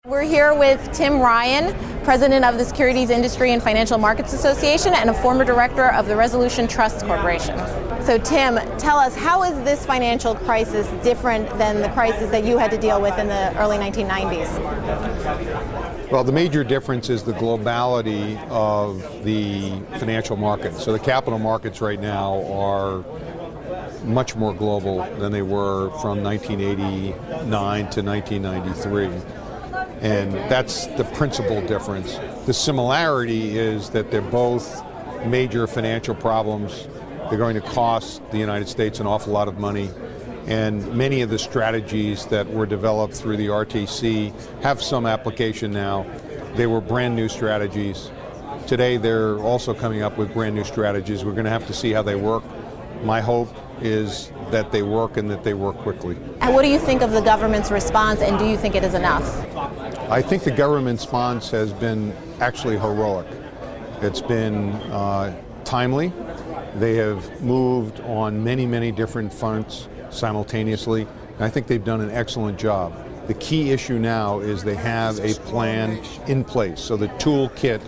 We're here with Tim Ryan, president of the Securities Industry and Financial Markets Association and a former director of the Resolution Trust Corporation. So Tim, tell us, how is this financial crisis different than the crisis that you had to deal with in the early 1990s? Well, the major difference is the globality of the financial markets. So the capital markets right now are much more global than they were from 1989 to 1993. And that's the principal difference. The similarity is that they're both major financial problems. They're going to cost the United States an awful lot of money. And many of the strategies that were developed through the RTC have some application now. They were brand new strategies. Today they're also coming up with brand new strategies. We're going to have to see how they work. My hope is that they work and that they work quickly. And what do you think of the government's response, and do you think it is enough? I think the government response has been actually heroic. It's been timely. They have moved on many, many different fronts simultaneously, and I think they've done an excellent job. The key issue now is they have a plan in place, so the toolkit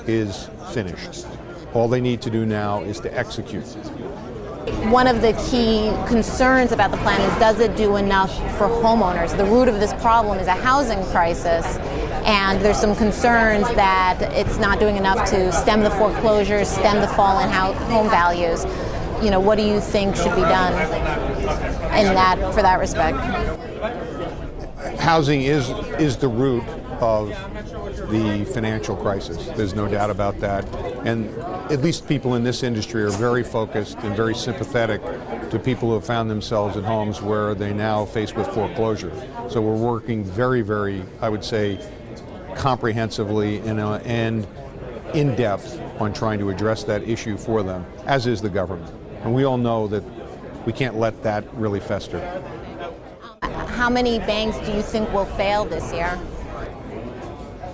is finished. All they need to do now is to execute. One of the key concerns about the plan is, does it do enough for homeowners? The root of this problem is a housing crisis, and there's some concerns that it's not doing enough to stem the foreclosures, stem the fall in home values. You know, what do you think should be done for that respect? Housing is the root of the financial crisis. There's no doubt about that. And at least people in this industry are very focused and very sympathetic to people who have found themselves in homes where they now face with foreclosure. So we're working very, very, I would say, comprehensively and in depth on trying to address that issue for them, as is the government. And we all know that we can't let that really fester. How many banks do you think will fail this year?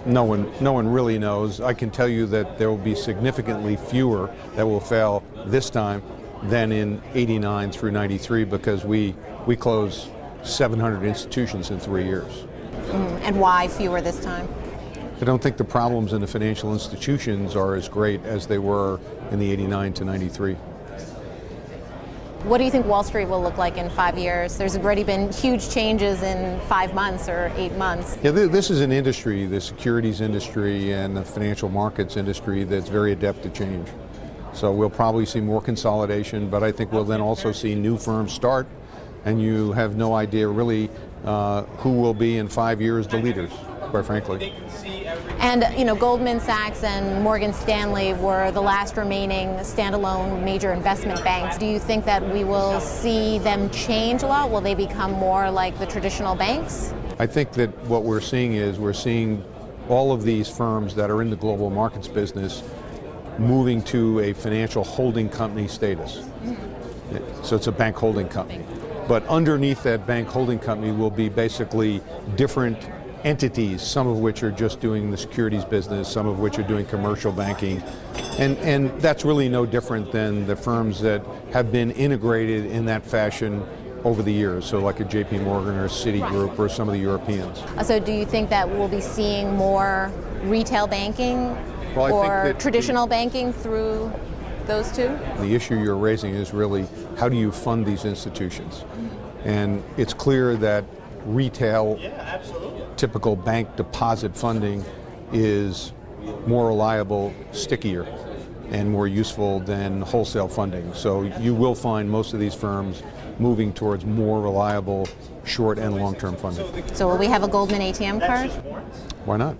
No one really knows. I can tell you that there will be significantly fewer that will fail this time than in '89 through '93, because we closed 700 institutions in 3 years. And why fewer this time? I don't think the problems in the financial institutions are as great as they were in the '89 to '93. What do you think Wall Street will look like in 5 years? There's already been huge changes in 5 months or 8 months. Yeah, this is an industry, the securities industry and the financial markets industry, that's very adept to change. So we'll probably see more consolidation, but I think we'll then also see new firms start, and you have no idea really who will be in 5 years the leaders, quite frankly. And you know, Goldman Sachs and Morgan Stanley were the last remaining standalone major investment banks. Do you think that we will see them change a lot? Will they become more like the traditional banks? I think that what we're seeing all of these firms that are in the global markets business moving to a financial holding company status. So it's a bank holding company. But underneath that bank holding company will be basically different entities, some of which are just doing the securities business, some of which are doing commercial banking. And that's really no different than the firms that have been integrated in that fashion over the years, so like a JP Morgan or a Citigroup or some of the Europeans. So do you think that we'll be seeing more retail banking or traditional banking through those two? The issue you're raising is really, how do you fund these institutions? And it's clear that retail, typical bank deposit funding is more reliable, stickier, and more useful than wholesale funding. So you will find most of these firms moving towards more reliable short and long-term funding. So will we have a Goldman ATM card? Why not?